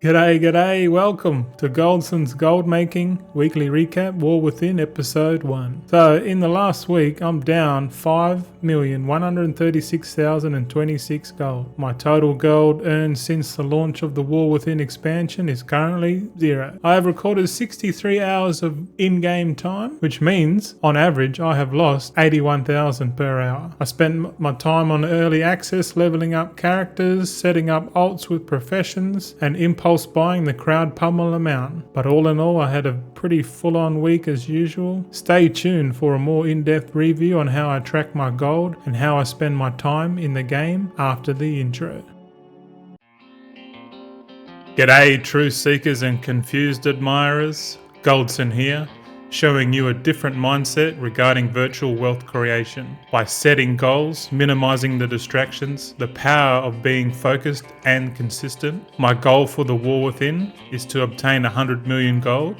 G'day, welcome to Goldson's Gold Making Weekly Recap War Within Episode 1. So, in the last week, I'm down 5,136,026 gold. My total gold earned since the launch of the War Within expansion is currently 0. I have recorded 63 hours of in-game time, which means, on average, I have lost 81,000 per hour. I spent my time on early access, leveling up characters, setting up alts with professions, and impulse buying the crowd pummel amount. But all in all, I had a pretty full-on week as usual. Stay tuned for a more in-depth review on how I track my gold and how I spend my time in the game after the intro. G'day truth seekers and confused admirers, Goldson here, showing you a different mindset regarding virtual wealth creation. By setting goals, minimizing the distractions, the power of being focused and consistent. My goal for the War Within is to obtain 100 million gold.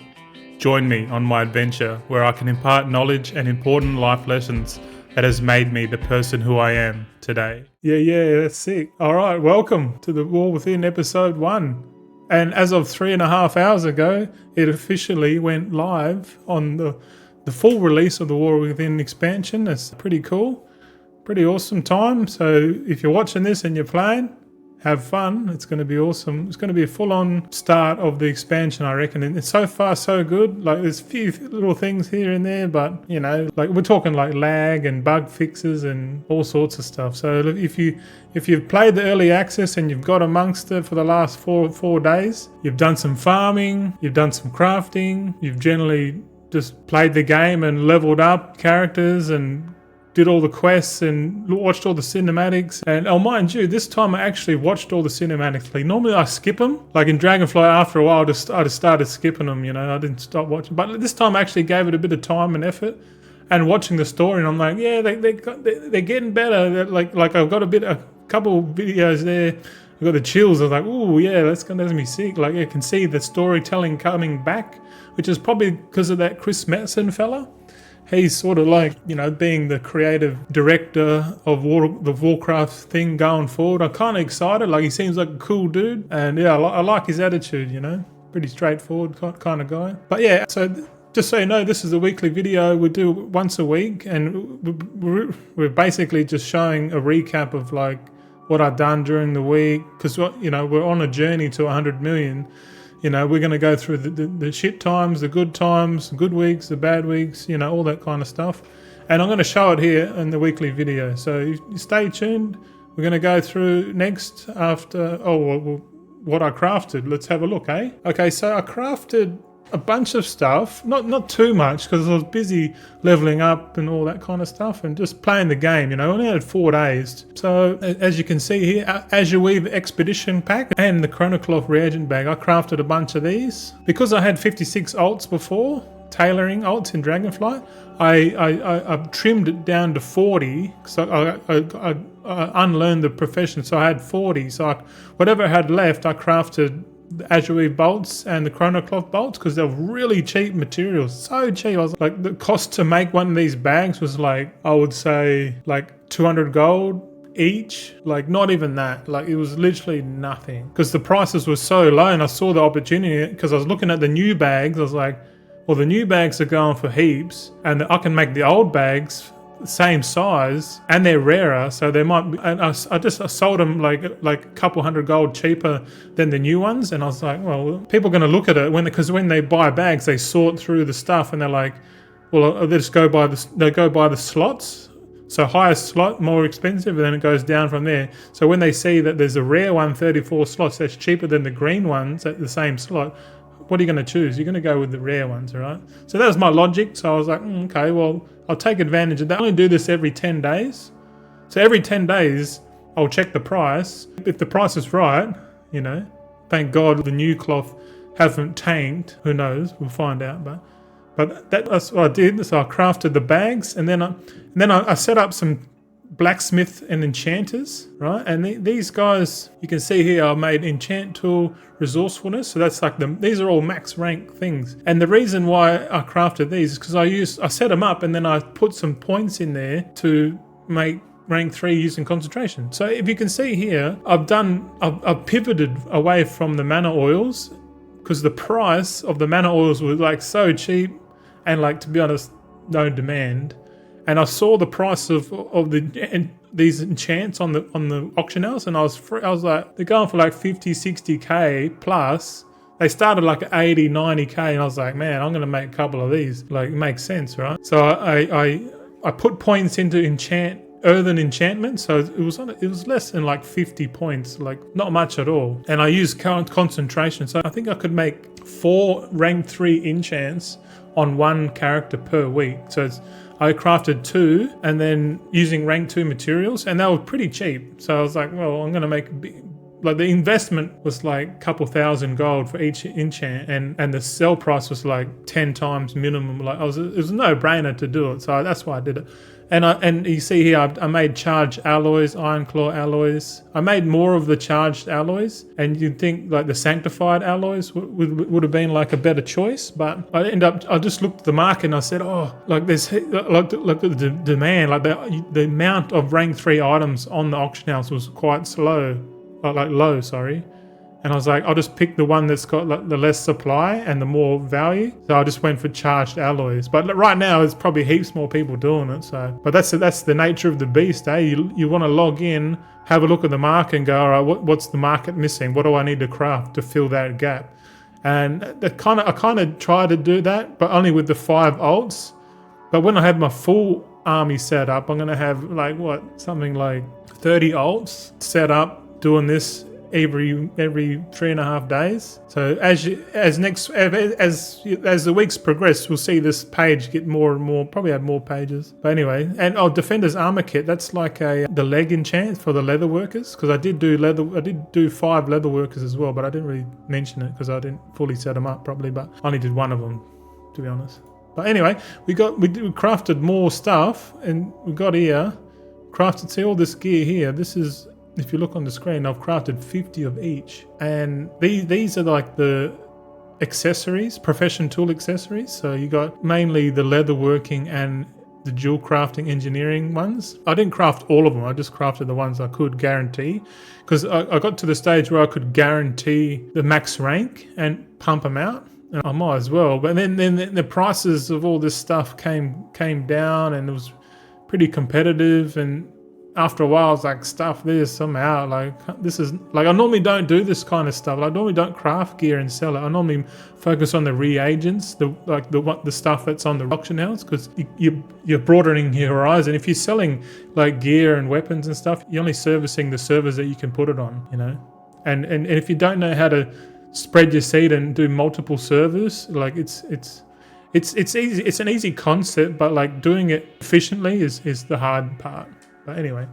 Join me on my adventure where I can impart knowledge and important life lessons that has made me the person who I am today. Yeah, that's sick. Alright, welcome to the War Within episode 1. And as of 3.5 hours ago, it officially went live on the full release of the War Within expansion. That's pretty cool. Pretty awesome time. So if you're watching this and you're playing, have fun. It's going to be awesome. It's going to be a full-on start of the expansion, I reckon. And it's so far so good. Like there's a few little things here and there, but you know, like we're talking like lag and bug fixes and all sorts of stuff. So if you've played the early access and you've got amongst it for the last four days, you've done some farming, you've done some crafting, you've generally just played the game and leveled up characters and did all the quests and watched all the cinematics. And oh, mind you, this time I actually watched all the cinematics. Like normally I skip them. Like in Dragonfly, after a while, I just started skipping them. You know, I didn't stop watching. But this time I actually gave it a bit of time and effort. And watching the story, and I'm like, yeah, they're getting better. They're like I've got a couple videos there. I've got the chills. I was like, ooh, yeah, that's gonna be sick. Like you can see the storytelling coming back, which is probably because of that Chris Metzen fella. He's sort of like, you know, being the creative director of the warcraft thing going forward. I'm kind of excited. Like, he seems like a cool dude. And, yeah, I like his attitude, you know. Pretty straightforward kind of guy. But, yeah, so just so you know, this is a weekly video. We do once a week. And we're basically just showing a recap of, like, what I've done during the week. Because, you know, we're on a journey to 100 million. You know, we're going to go through the shit times, the good weeks, the bad weeks, you know, all that kind of stuff. And I'm going to show it here in the weekly video. So you stay tuned. We're going to go through next after, what I crafted. Let's have a look, eh? Okay, so I crafted a bunch of stuff, not too much because I was busy leveling up and all that kind of stuff and just playing the game, you know. I only had 4 days. So as you can see here, Azure Weave Expedition Pack and the Chronocloth Reagent Bag, I crafted a bunch of these. Because I had 56 alts before, tailoring alts in Dragonflight, I trimmed it down to 40 because I unlearned the profession, so I had 40. So whatever I had left, I crafted the Azure Weave bolts and the Chronocloth bolts because they're really cheap materials. So cheap. I was like, the cost to make one of these bags was like, I would say like 200 gold each. Like not even that. Like it was literally nothing because the prices were so low, and I saw the opportunity because I was looking at the new bags. I was like, well, the new bags are going for heaps and I can make the old bags same size and they're rarer, so they might be, and I sold them like a couple hundred gold cheaper than the new ones. And I was like, well, people are going to look at it because when they buy bags, they sort through the stuff and they're like, well, they just go by the slots. So highest slot, more expensive, and then it goes down from there. So when they see that there's a rare one, 34 slots, that's cheaper than the green ones at the same slot, what are you going to choose? You're going to go with the rare ones, right? So that was my logic. So I was like, okay, well, I'll take advantage of that. I only do this every 10 days. So every 10 days, I'll check the price. If the price is right, you know, thank God the new cloth haven't tanked. Who knows? We'll find out. But that's what I did. So I crafted the bags, and then I set up some blacksmith and enchanters, right? And these guys, you can see here, I made enchant tool resourcefulness. So that's like these are all max rank things. And the reason why I crafted these is because I set them up and then I put some points in there to make rank 3 using concentration. So if you can see here, I've pivoted away from the mana oils because the price of the mana oils was like so cheap and like, to be honest, no demand. And I saw the price of these enchants on the auction house, and I was like, they're going for like 50, 60k plus. They started like 80, 90k, and I was like, man, I'm gonna make a couple of these. Like, it makes sense, right? So I put points into earthen enchantment, so it was less than like 50 points, like not much at all. And I used current concentration, so I think I could make 4 rank 3 enchants on 1 character per week. So I crafted 2, and then using rank 2 materials, and they were pretty cheap. So I was like, well, I'm gonna make a big. Like, the investment was like a couple thousand gold for each enchant, and the sell price was like 10 times minimum. Like, it was a no-brainer to do it, so that's why I did it. And you see here, I made charged alloys, iron claw alloys. I made more of the charged alloys, and you'd think like the sanctified alloys would have been like a better choice, but I just looked at the market and I said, oh, like there's like the demand, like the amount of rank 3 items on the auction house was quite low, sorry. And I was like, I'll just pick the one that's got like the less supply and the more value. So I just went for charged alloys. But right now, there's probably heaps more people doing it. So, but that's the nature of the beast, eh? You want to log in, have a look at the market, and go, all right, what's the market missing? What do I need to craft to fill that gap? And I kind of try to do that, but only with the 5 alts. But when I have my full army set up, I'm gonna have like something like 30 alts set up, doing this every 3.5 days. So as the weeks progress, we'll see this page get more and more, probably have more pages. But anyway, and Defender's Armor Kit, that's like the leg enchant for the leather workers, because I did do 5 leather workers as well, but I didn't really mention it because I didn't fully set them up properly, but I only did 1 of them, to be honest. But anyway, we crafted more stuff, and we got here, see all this gear here. This is, if you look on the screen, I've crafted 50 of each. And these are like the accessories, profession tool accessories. So you got mainly the leatherworking and the dual crafting engineering ones. I didn't craft all of them. I just crafted the ones I could guarantee, because I got to the stage where I could guarantee the max rank and pump them out. And I might as well. But then the prices of all this stuff came down, and it was pretty competitive. And after a while, I was like, stuff this somehow. Like, this is like, I normally don't do this kind of stuff. I normally don't craft gear and sell it. I normally focus on the reagents, the stuff that's on the auction house, because you're broadening your horizon. If you're selling like gear and weapons and stuff, you're only servicing the servers that you can put it on, you know. And if you don't know how to spread your seed and do multiple servers, like it's easy. It's an easy concept, but like doing it efficiently is the hard part. But anyway,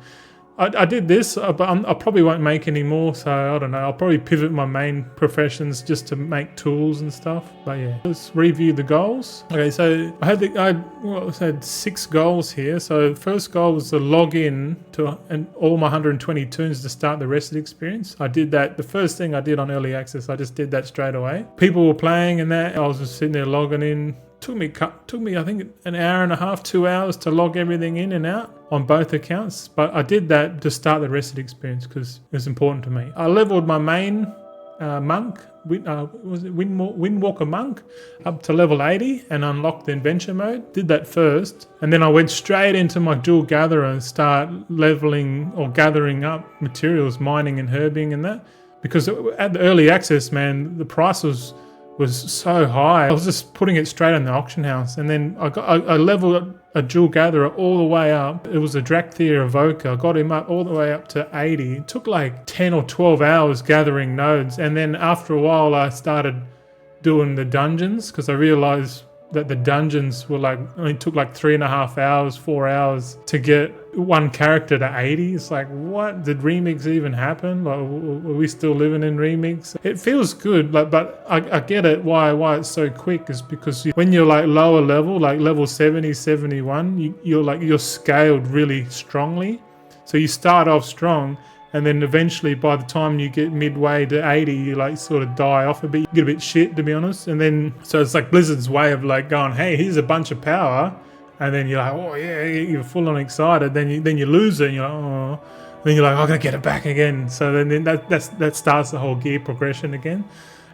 I did this, but I probably won't make any more, so I don't know. I'll probably pivot my main professions just to make tools and stuff. But yeah, let's review the goals. Okay, so I had 6 goals here. So the first goal was to log in to all my 120 tunes to start the rested experience. I did that. The first thing I did on early access, I just did that straight away. People were playing and that. I was just sitting there logging in. Took me I think an hour and a half, 2 hours to log everything in and out on both accounts. But I did that to start the rested experience because it was important to me. I leveled my main monk, Windwalker monk, up to level 80 and unlocked the adventure mode. Did that first, and then I went straight into my dual gatherer and start leveling or gathering up materials, mining and herbing and that. Because at the early access, man, the price was so high. I was just putting it straight on the auction house, and then I leveled a dual gatherer all the way up. It was a Drakthir Evoker. I got him up all the way up to 80. It took like 10 or 12 hours gathering nodes, and then after a while I started doing the dungeons, because I realized that the dungeons were like, only took like 3.5 hours, 4 hours to get one character to 80. It's like, what? Did remix even happen? Like, are we still living in remix? It feels good, like, but I get it why it's so quick is because when you're like lower level, like level 70, 71, you're scaled really strongly. So you start off strong, and then eventually by the time you get midway to 80, you like sort of die off a bit. You get a bit shit, to be honest. And then, so it's like Blizzard's way of like going, hey, here's a bunch of power, and then you're like, oh yeah, you're full on excited. Then you lose it, and you're like, oh. Then you're like, I gotta get it back again. So then that starts the whole gear progression again.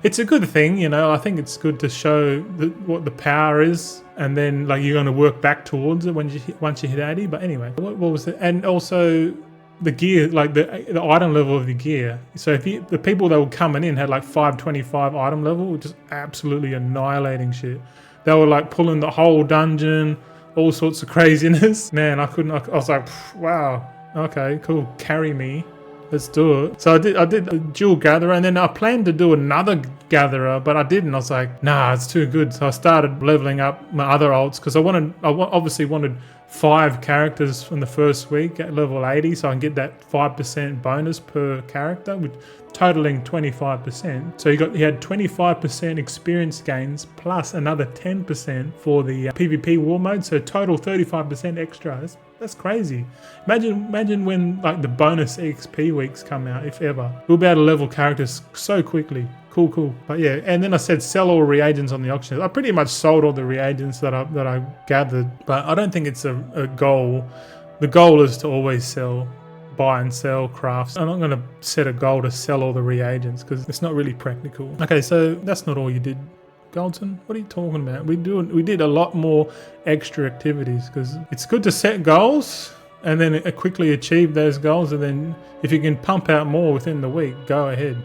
It's a good thing, you know. I think it's good to show what the power is, and then like you're gonna work back towards it once you hit 80. But anyway, what was it? And also the gear, like the item level of the gear. So if the people that were coming in had like 525 item level, just absolutely annihilating shit. They were like pulling the whole dungeon, all sorts of craziness. Man, I was like, wow, okay, cool, carry me. Let's do it. So I did a dual gatherer, and then I planned to do another gatherer, but I didn't. I was like, nah, it's too good. So I started leveling up my other alts because I obviously wanted 5 characters from the first week at level 80, so I can get that 5% bonus per character, which totaling 25%. So you had 25% experience gains plus another 10% for the PvP war mode. So total 35% extra. That's crazy. Imagine when like the bonus XP weeks come out, if ever. We'll be able to level characters so quickly. Cool. But yeah, and then I said sell all reagents on the auction. I pretty much sold all the reagents that I gathered, but I don't think it's a goal. The goal is to always buy and sell crafts. I'm not going to set a goal to sell all the reagents because it's not really practical. Okay, so that's not all you did, Goldson. What are you talking about? We did a lot more extra activities because it's good to set goals and then quickly achieve those goals, and then if you can pump out more within the week, go ahead.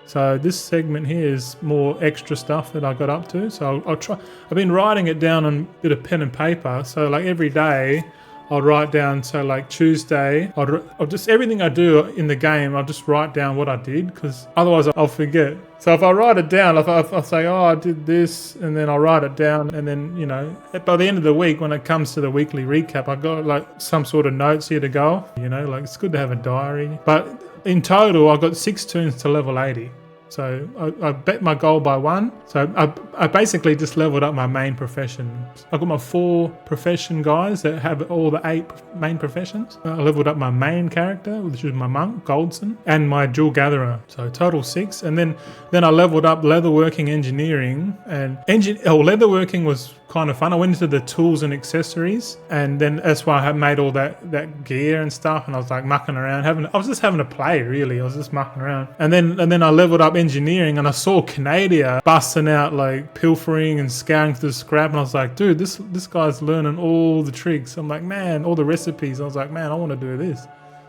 So this segment here is more extra stuff that I got up to. So I'll try. I've been writing it down on a bit of pen and paper. So like every day I'll write down. So like Tuesday, I'll just everything I do in the game, I'll just write down what I did because otherwise I'll forget. So if I write it down, if I say, oh, I did this, and then I'll write it down, and then, you know, by the end of the week, when it comes to the weekly recap, I got like some sort of notes here to go. You know, like it's good to have a diary. But in total, I got 6 toons to level 80. So I bet my goal by 1. So I basically just leveled up my main professions. I got my 4 profession guys that have all the 8 main professions. I leveled up my main character, which is my monk, Goldson, and my dual gatherer. So total 6. And then I leveled up leatherworking, engineering, and leatherworking was kind of fun. I went into the tools and accessories, and then that's why I made all that gear and stuff, and I was like mucking around, I was just having a play, really. I was just mucking around, and then I leveled up engineering, and I saw Canada busting out like pilfering and scouring through the scrap, and I was like, dude, this guy's learning all the tricks. I'm like, man, all the recipes. I was like, man, I want to do this.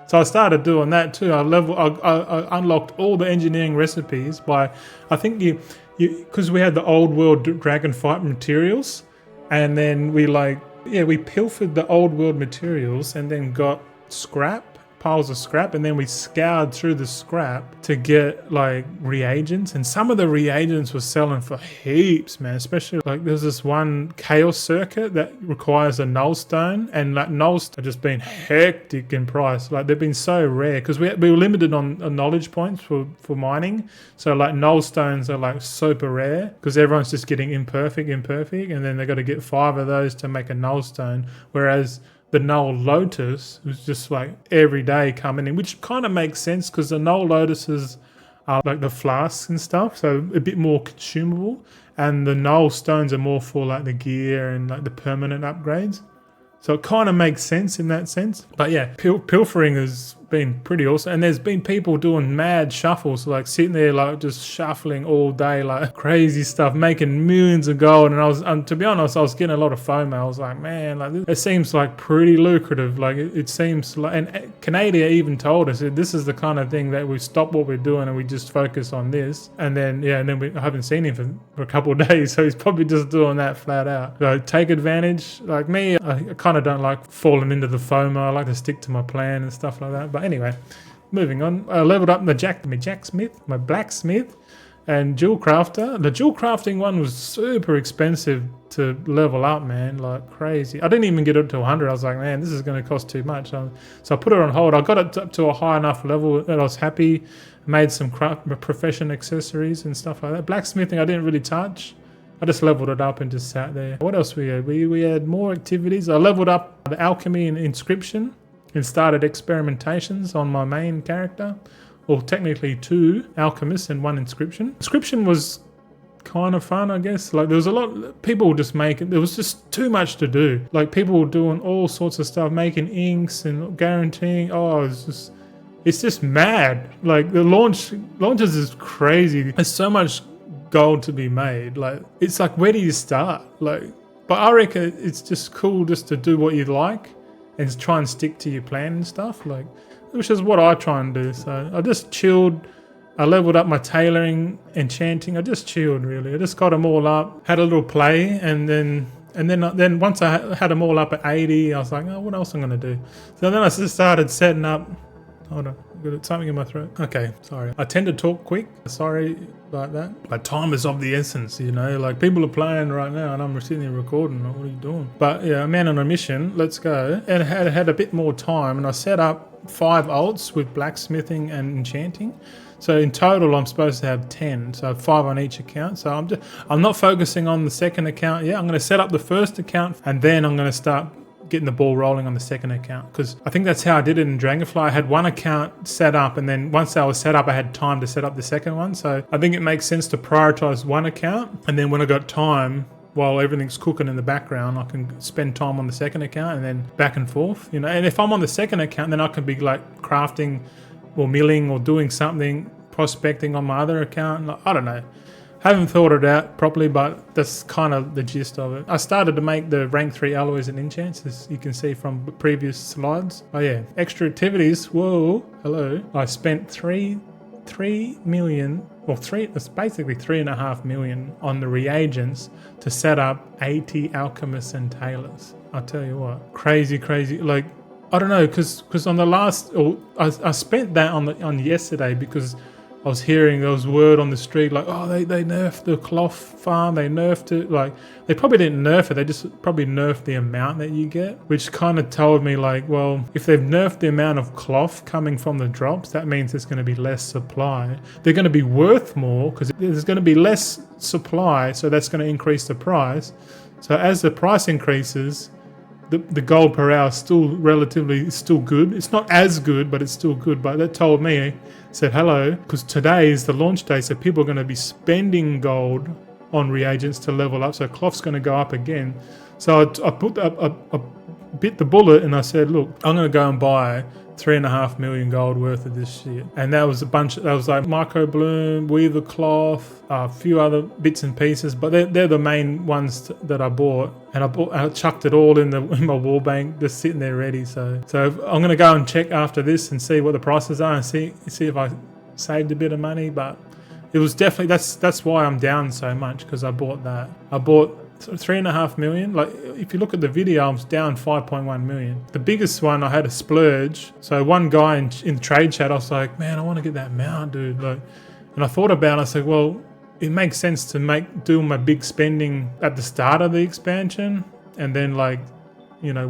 So I started doing that too. I unlocked all the engineering recipes by, I think because we had the old world dragon fight materials. And then we pilfered the old world materials and then got piles of scrap, and then we scoured through the scrap to get like reagents, and some of the reagents were selling for heaps, man. Especially like there's this one chaos circuit that requires a null stone, and like nulls have just been hectic in price. Like they've been so rare because we were limited on knowledge points for mining, so like null stones are like super rare because everyone's just getting imperfect, and then they got to get 5 of those to make a null stone, whereas the null lotus was just like every day coming in, which kind of makes sense because the null lotuses are like the flasks and stuff, so a bit more consumable, and the null stones are more for like the gear and like the permanent upgrades. So it kind of makes sense in that sense. But yeah, pilfering has been pretty awesome. And there's been people doing mad shuffles, like sitting there like just shuffling all day, like crazy stuff, making millions of gold. And to be honest, I was getting a lot of FOMO. I was like, man, like it seems like pretty lucrative. Like it seems like, and Canada even told us that this is the kind of thing that we stop what we're doing and we just focus on this. And then, I haven't seen him for a couple of days. So he's probably just doing that flat out. So take advantage. Like me, I kind of don't like falling into the FOMO. I like to stick to my plan and stuff like that. But anyway, moving on. I leveled up my jacksmith, my blacksmith, and jewel crafter. The jewel crafting one was super expensive to level up, man, like crazy. I didn't even get it to 100. I was like, man, this is going to cost too much. So I put it on hold. I got it up to a high enough level that I was happy. Made some profession accessories and stuff like that. Blacksmithing I didn't really touch. I just leveled it up and just sat there. What else we had? We had more activities. I leveled up the alchemy and inscription and started experimentations on my main character. Well, technically 2 alchemists and 1 inscription. Inscription was kind of fun, I guess. Like there was a lot, people were just making, there was just too much to do. Like people were doing all sorts of stuff, making inks and guaranteeing, it's just mad. Like the launches is crazy. There's so much gold to be made. Like it's like, where do you start? Like, but I reckon it's just cool just to do what you like and try and stick to your plan and stuff. Like, which is what I try and do. So I just chilled. I leveled up my tailoring, enchanting. I just chilled really. I just got them all up, had a little play, and then once I had them all up at 80, I was like, oh, what else I'm gonna do? So then I just started setting up. Hold on, I've got something in my throat. Okay, sorry. I tend to talk quick. Sorry about that. But time is of the essence, you know. Like people are playing right now, and I'm sitting here recording. Like, what are you doing? But yeah, a man on a mission. Let's go. And I had a bit more time, and I set up 5 alts with blacksmithing and enchanting. So in total, I'm supposed to have 10. So 5 on each account. So I'm not focusing on the second account yet. I'm going to set up the first account, and then I'm going to start getting the ball rolling on the second account, because I think that's how I did it in Dragonfly. I had one account set up, and then once that was set up, I had time to set up the second one. So I think it makes sense to prioritize one account, and then when I got time, while everything's cooking in the background, I can spend time on the second account and then back and forth, you know. And if I'm on the second account, then I can be like crafting or milling or doing something, prospecting on my other account. Like, I don't know. Haven't thought it out properly, but that's kind of the gist of it. I started to make the rank 3 alloys and enchants, as you can see from previous slides. Oh yeah, extra activities. Whoa, hello. I spent 3 million, or it's basically 3.5 million on the reagents to set up 80 alchemists and tailors. I'll tell you what, crazy. Like, I don't know, because on the last, I spent that on yesterday because I was hearing there was word on the street like, oh, they nerfed the cloth farm, they nerfed it. Like, they probably didn't nerf it, they just probably nerfed the amount that you get, which kind of told me like, well, if they've nerfed the amount of cloth coming from the drops, that means there's going to be less supply. They're going to be worth more because there's going to be less supply, so that's going to increase the price. So as the price increases, the gold per hour is still good. It's not as good, but it's still good. But that told me, said hello, because today is the launch day, so people are going to be spending gold on reagents to level up. So cloth's going to go up again. So I bit the bullet and I said, look, I'm going to go and buy 3.5 million gold worth of this shit. And that was that was like micro bloom, weaver cloth, a few other bits and pieces, but they're the main ones that I bought. And I chucked it all in my wall bank, just sitting there ready. So I'm gonna go and check after this and see what the prices are and see if I saved a bit of money. But it was definitely, that's why I'm down so much, because I bought that. I bought 3.5 million. Like, if you look at the video, I was down 5.1 million. The biggest one, I had a splurge. So one guy in the trade chat, I was like, man, I want to get that mount, dude. Like, and I thought about it. I said, well, it makes sense to do my big spending at the start of the expansion, and then, like, you know,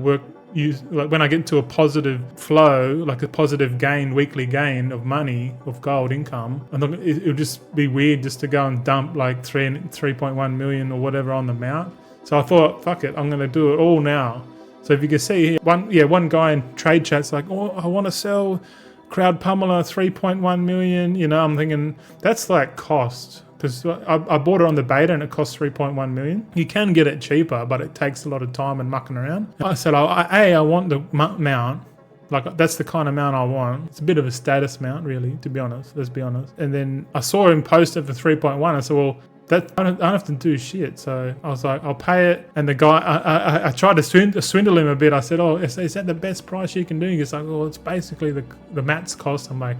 like when I get to a positive flow, like a positive gain, weekly gain of money, of gold income, and it would just be weird just to go and dump like 3.1 million or whatever on the mount. So I thought, fuck it, I'm going to do it all now. So if you can see here, one guy in trade chat's like, oh, I want to sell Crowd Pummeler 3.1 million. You know, I'm thinking that's like cost. Because I bought it on the beta and it costs 3.1 million. You can get it cheaper, but it takes a lot of time and mucking around. I said, I want the mount. Like, that's the kind of mount I want. It's a bit of a status mount, really, to be honest. Let's be honest. And then I saw him post it for 3.1. I said, well, I don't have to do shit. So I was like, I'll pay it. And the guy, I tried to swindle him a bit. I said, oh, is that the best price you can do? He's like, well, it's basically the mat's cost. I'm like,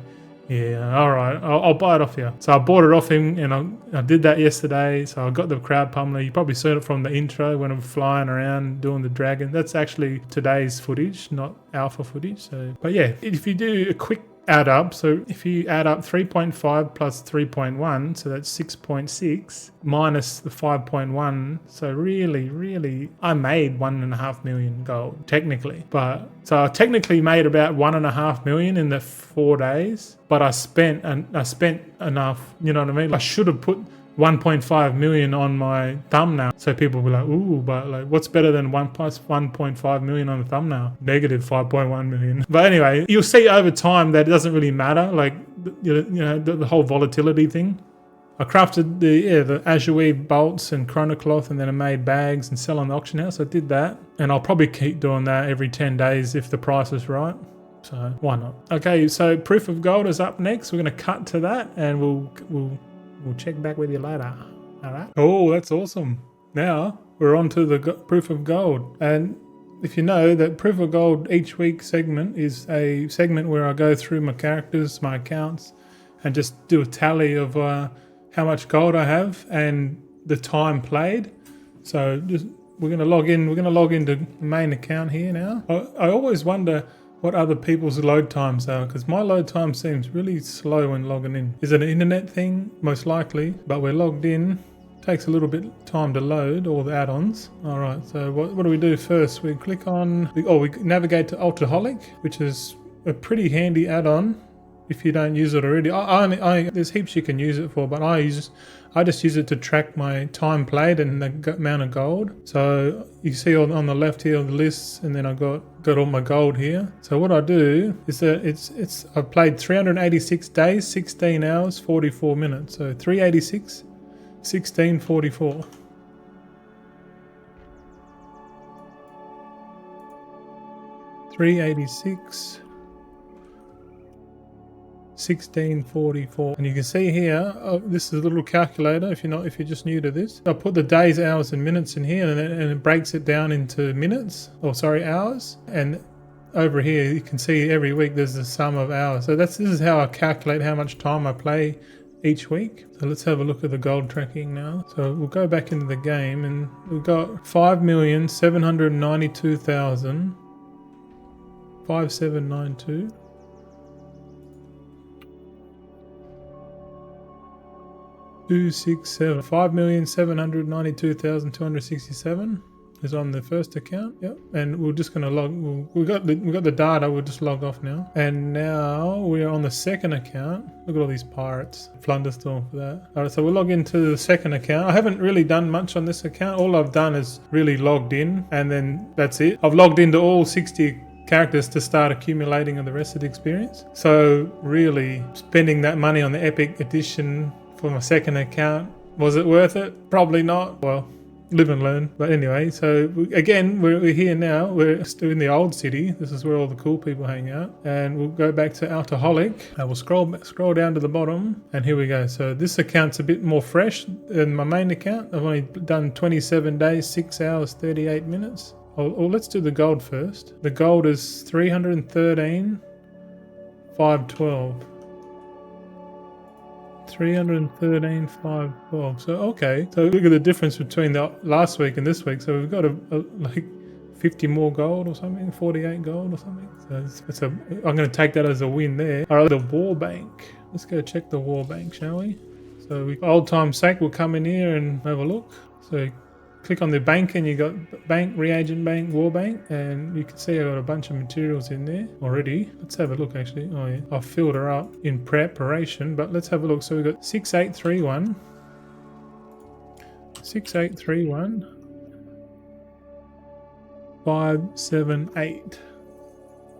yeah, all right, I'll buy it off you. So I bought it off him, and I did that yesterday. So I got the crowd pummeler. You probably saw it from the intro when I'm flying around doing the dragon. That's actually today's footage, not alpha footage. So, but yeah, if you do a quick add up, so if you add up 3.5 plus 3.1, so that's 6.6 minus the 5.1, so really I made 1.5 million gold technically. But so I technically made about 1.5 million in the 4 days, but I spent enough, you know what I mean? I should have put 1.5 million on my thumbnail, so people will be like, ooh, but like, what's better than 1 plus 1.5 million on the thumbnail? Negative 5.1 million. But anyway, you'll see over time that it doesn't really matter. Like, you know, the whole volatility thing. I crafted the azure bolts and chronocloth, and then I made bags and sell on the auction house. I did that, and I'll probably keep doing that every 10 days if the price is right. So why not? Okay, so proof of gold is up next. We're going to cut to that, and we'll check back with you later. All right. Oh, that's awesome. Now we're on to the proof of gold, and if you know that proof of gold each week segment is a segment where I go through my characters, my accounts, and just do a tally of how much gold I have and the time played. So we're going to log in. We're going to log into the main account here now. I always wonder what other people's load times are, because my load time seems really slow when logging in. Is it an internet thing? Most likely, but we're logged in. Takes a little bit time to load all the add-ons. All right, so what do we do first? We click on, we navigate to Alcoholic, which is a pretty handy add-on if you don't use it already. There's heaps you can use it for, but I just use it to track my time played and the amount of gold. So you see on the left here on the lists, and then I got all my gold here. So what I do is that I've played 386 days, 16 hours, 44 minutes. So 386. 1644. $386 $1644, and you can see here, this is a little calculator if you're just new to this. I put the days, hours and minutes in here, and it breaks it down into minutes, hours, and over here you can see every week there's the sum of hours. So this is how I calculate how much time I play each week. So let's have a look at the gold tracking now. So we'll go back into the game, and we've got 5,792,5792. 267. 5,792,267 is on the first account. Yep. And we're just going to log. We got the data. We'll just log off now. And now we're on the second account. Look at all these pirates. Flunderstorm for that. All right. So we'll log into the second account. I haven't really done much on this account. All I've done is really logged in, and then that's it. I've logged into all 60 characters to start accumulating on the rest of the experience. So really spending that money on the Epic Edition for my second account, was it worth it? Probably not. Well, live and learn. But anyway, so again, we're here now. We're still in the old city. This is where all the cool people hang out. And we'll go back to Alcoholic. I will scroll down to the bottom, and here we go. So this account's a bit more fresh than my main account. I've only done 27 days, 6 hours, 38 minutes. Let's do the gold first. The gold is 313,512. 313,512. So okay. So look at the difference between the last week and this week. So we've got like 50 more gold or something, 48 gold or something. So I'm going to take that as a win there. All right, the war bank. Let's go check the war bank, shall we? So old time's sake, we'll come in here and have a look. So click on the bank, and you got bank, reagent bank, war bank, and you can see I got a bunch of materials in there already. Let's have a look actually. Oh yeah, I've filled her up in preparation, but let's have a look. So we've got 6831, 6831, 578.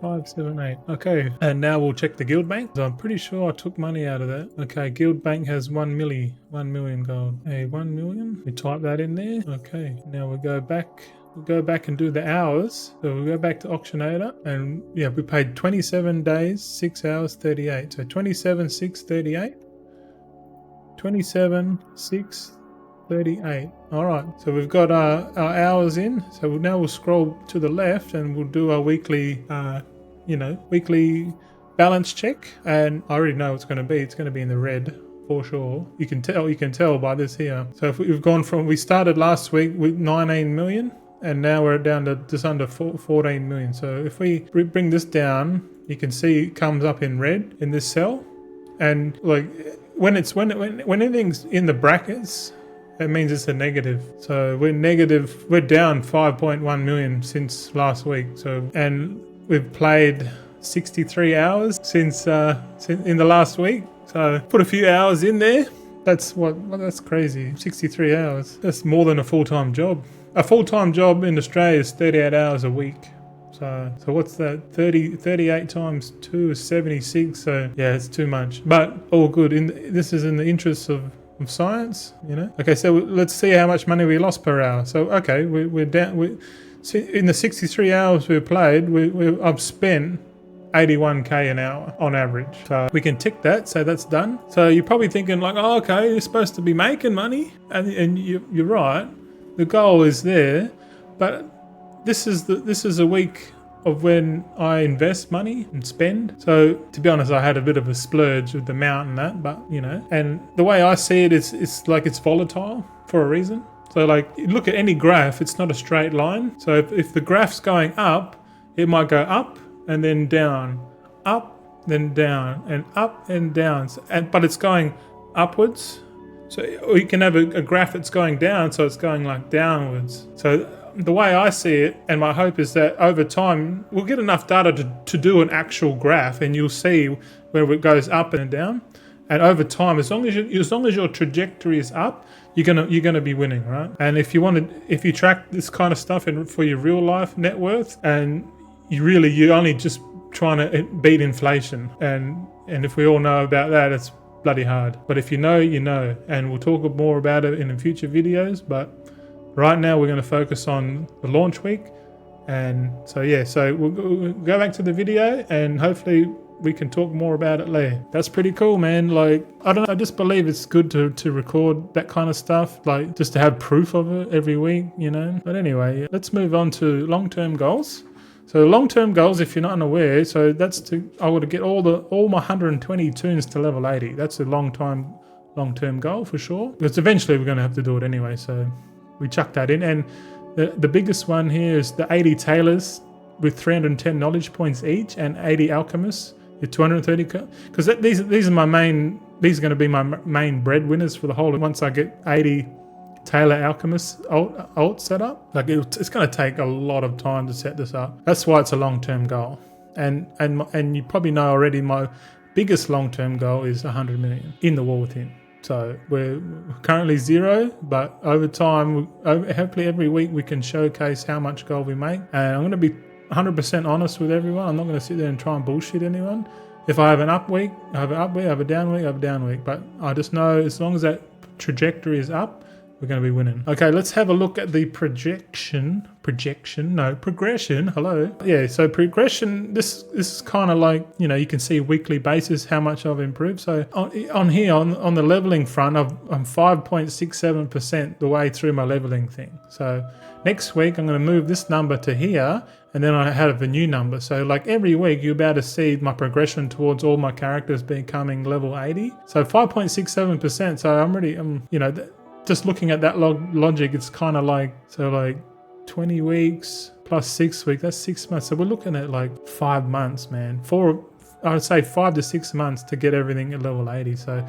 578. Okay, and now we'll check the guild bank. So I'm pretty sure I took money out of that. Okay, guild bank has 1 million gold. Hey, 1 million. We type that in there. Okay, now we'll go back. We'll go back and do the hours. So we'll go back to Auctionator, and yeah, we paid 27 days, 6 hours, 38. So 27, 6, 38. 27, 6, 38. All right, so we've got our hours in. So now we'll scroll to the left, and we'll do our weekly weekly balance check, and I already know what it's going to be. It's going to be in the red for sure. You can tell by this here. So if we've gone from, we started last week with 19 million, and now we're down to just under 14 million. So if we bring this down, you can see it comes up in red in this cell, and like when anything's in the brackets, that means it's a negative. So we're negative. We're down 5.1 million since last week. So, and we've played 63 hours since in the last week. So put a few hours in there. That's that's crazy. 63 hours. That's more than a full-time job. A full-time job in Australia is 38 hours a week. So what's that? 38 times 2 is 76. So yeah, it's too much. But all good. This is in the interest of of science, you know. Okay, so let's see how much money we lost per hour. So okay, we're down. See, in the 63 hours we've played, I've spent 81k an hour on average. So we can tick that, so that's done. So you're probably thinking like, oh, okay, you're supposed to be making money, and you're right. The goal is there, but this is a week of when I invest money and spend. So to be honest, I had a bit of a splurge with the mount and that, but you know, and the way I see it is it's like it's volatile for a reason. So like you look at any graph, it's not a straight line. So if the graph's going up, it might go up and then down, up, then down, and up and down. But it's going upwards. So or you can have a graph that's going down, so it's going like downwards. So the way I see it, and my hope is that over time we'll get enough data to do an actual graph, and you'll see where it goes up and down. And over time, as long as your trajectory is up, you're gonna be winning, right? And if you track this kind of stuff for your real life net worth, and you're only just trying to beat inflation, and if we all know about that, it's bloody hard. But if you know, you know, and we'll talk more about it in future videos. But right now we're going to focus on the launch week. And so yeah, so we'll go back to the video and hopefully we can talk more about it later. That's pretty cool, man. Like, I don't know, I just believe it's good to record that kind of stuff, like just to have proof of it every week, you know. But anyway, let's move on to long-term goals. So long-term goals, if you're not unaware, so that's I want to get all my 120 tunes to level 80. That's a long-term goal for sure. Because eventually we're going to have to do it anyway, so we chuck that in. And the biggest one here is the 80 tailors with 310 knowledge points each, and 80 alchemists with 230. Because these are my main. These are going to be my main breadwinners for the whole. Once I get 80 Taylor Alchemist alt set up, like it's going to take a lot of time to set this up. That's why it's a long-term goal. And you probably know already, my biggest long-term goal is 100 million in the War Within. So we're currently 0, but over time, hopefully every week we can showcase how much gold we make. And I'm going to be 100% honest with everyone. I'm not going to sit there and try and bullshit anyone. If I have an up week, I have an up week. I have a down week, I have a down week. But I just know as long as that trajectory is up, we're going to be winning. Okay, let's have a look at the progression. Hello. Yeah, so progression, this is kind of like, you know, you can see weekly basis how much I've improved. So on here, on the leveling front, I'm 5.67% the way through my leveling thing. So next week, I'm going to move this number to here, and then I have a new number. So like every week, you're about to see my progression towards all my characters becoming level 80. So 5.67%. So you know, just looking at that logic, it's kind of like, so like 20 weeks plus 6 weeks, that's 6 months. So we're looking at like 5 months, man. I would say 5 to 6 months to get everything at level 80. So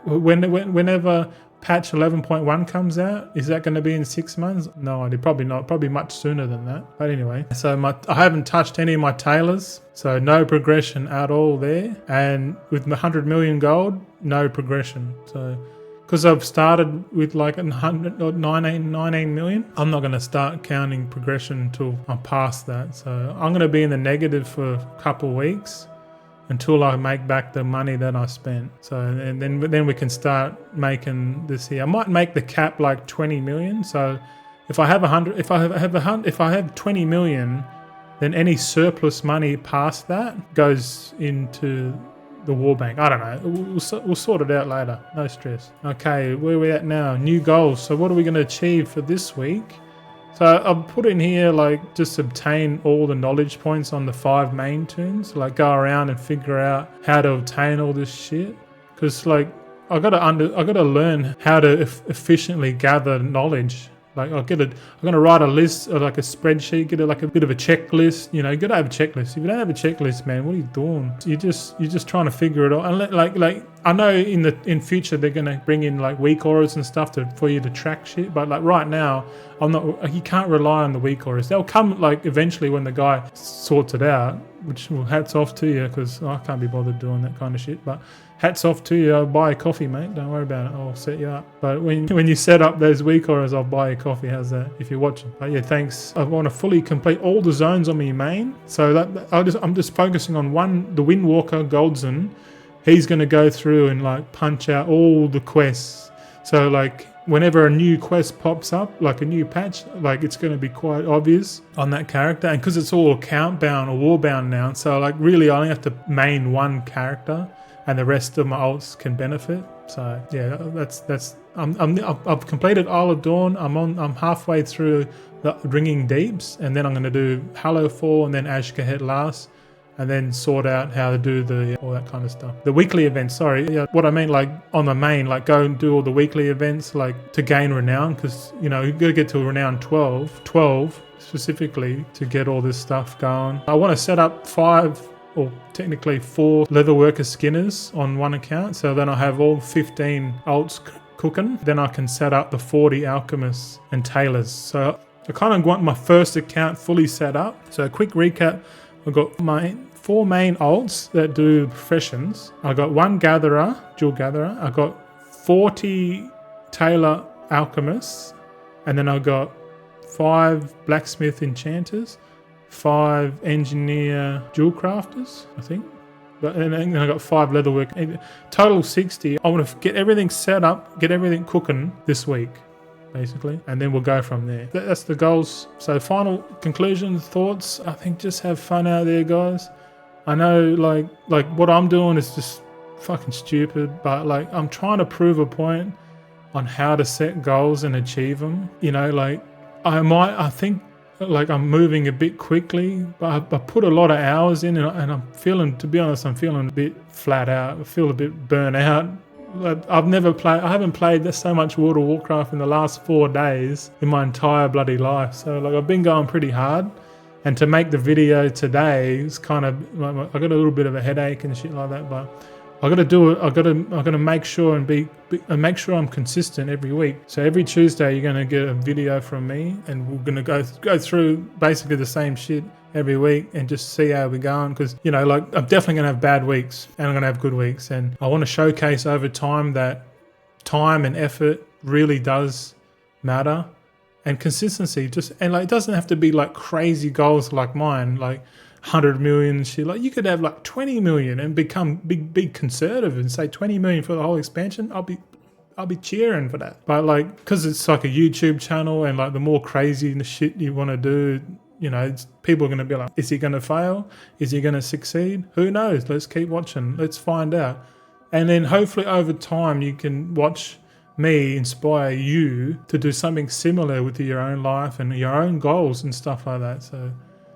whenever patch 11.1 comes out, is that going to be in 6 months? No idea, probably not, probably much sooner than that. But anyway, so I haven't touched any of my tailors, so no progression at all there. And with 100 million gold, no progression. So because I've started with like 19 million, I'm not going to start counting progression until I'm past that. So I'm going to be in the negative for a couple of weeks until I make back the money that I spent. So and then we can start making this here. I might make the cap like 20 million. So if I have 20 million, then any surplus money past that goes into the war bank. I don't know. We'll sort it out later. No stress. Okay, where are we at now? New goals. So what are we going to achieve for this week? So I've put in here like just obtain all the knowledge points on the 5 main tunes. Like go around and figure out how to obtain all this shit. Because like I gotta learn how to efficiently gather knowledge. Like I'm gonna write a list or like a spreadsheet, get like a bit of a checklist. You know, you gotta have a checklist. If you don't have a checklist, man, what are you doing? You're just trying to figure it out. And like I know in future they're gonna bring in like weak auras and stuff for you to track shit. But like right now, you can't rely on the weak auras. They'll come like eventually when the guy sorts it out. Which, well, hats off to you, because I can't be bothered doing that kind of shit. But hats off to you. I'll buy a coffee, mate. Don't worry about it. I'll set you up. But when you set up those weak auras, I'll buy a coffee. How's that? If you're watching. But yeah, thanks. I want to fully complete all the zones on my main. So I'm just focusing on the Windwalker Goldzon. He's going to go through and like punch out all the quests. So like whenever a new quest pops up, like a new patch, like it's going to be quite obvious on that character. And because it's all account bound or war bound now, so like really I only have to main one character and the rest of my alts can benefit. So yeah, I've completed Isle of Dawn. I'm halfway through the Ringing Deeps, and then I'm going to do Hallowfall and then Ashkahet last, and then sort out how to do all that kind of stuff. The weekly events, sorry. Yeah, what I mean, like on the main, like go and do all the weekly events, like to gain renown, because, you know, you got to get to renown 12 specifically to get all this stuff going. I want to set up 5 or technically 4 leatherworker skinners on one account. So then I have all 15 alts cooking. Then I can set up the 40 alchemists and tailors. So I kind of want my first account fully set up. So a quick recap. I've got my 4 main alts that do professions. I got 1 gatherer, dual gatherer. I got 40 tailor alchemists, and then I got 5 blacksmith enchanters, 5 engineer dual crafters, I think. And then I got 5 leatherwork. Total 60. I want to get everything set up, get everything cooking this week, basically, and then we'll go from there. That's the goals. So final conclusions, thoughts. I think just have fun out there, guys. I know like what I'm doing is just fucking stupid, but like I'm trying to prove a point on how to set goals and achieve them. You know, like I think like I'm moving a bit quickly, but I put a lot of hours in, and I'm feeling, to be honest, I'm feeling a bit flat out. I feel a bit burnt out. I haven't played so much World of Warcraft in the last 4 days in my entire bloody life. So like I've been going pretty hard, and to make the video today is kind of, I got a little bit of a headache and shit like that, but I got to do it. I got to make sure and make sure I'm consistent every week. So every Tuesday you're going to get a video from me, and we're going to go through basically the same shit every week and just see how we're going. Because, you know, like I'm definitely going to have bad weeks and I'm going to have good weeks, and I want to showcase over time that time and effort really does matter, and consistency. And like it doesn't have to be like crazy goals like mine, like 100 million shit. Like you could have like 20 million and become big conservative and say 20 million for the whole expansion. I'll be cheering for that. But like, because it's like a YouTube channel, and like the more crazy the shit you want to do, you know, people are going to be like, is he going to fail? Is he going to succeed? Who knows? Let's keep watching. Let's find out. And then hopefully over time you can watch me inspire you to do something similar with your own life and your own goals and stuff like that.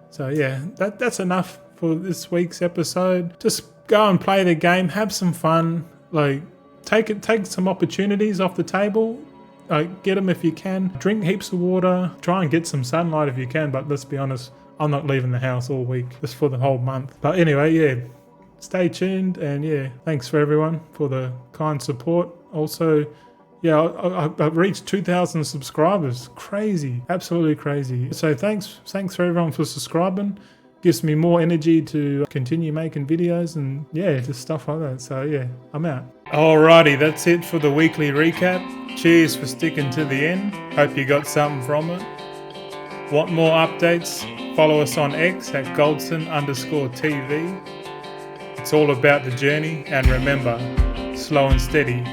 So yeah, that's enough for this week's episode. Just go and play the game, have some fun, like take some opportunities off the table, get them if you can. Drink heaps of water, try and get some sunlight if you can, but let's be honest, I'm not leaving the house all week, just for the whole month. But anyway, yeah, stay tuned, and yeah, thanks for everyone for the kind support. Also, yeah, I've reached 2,000 subscribers. Crazy, absolutely crazy. So thanks for everyone for subscribing. Gives me more energy to continue making videos and yeah, just stuff like that. So yeah, I'm out. Alrighty, that's it for the weekly recap. Cheers for sticking to the end. Hope you got something from it. Want more updates? Follow us on X at Goldson_TV. It's all about the journey, and remember, slow and steady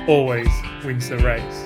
always wins the race.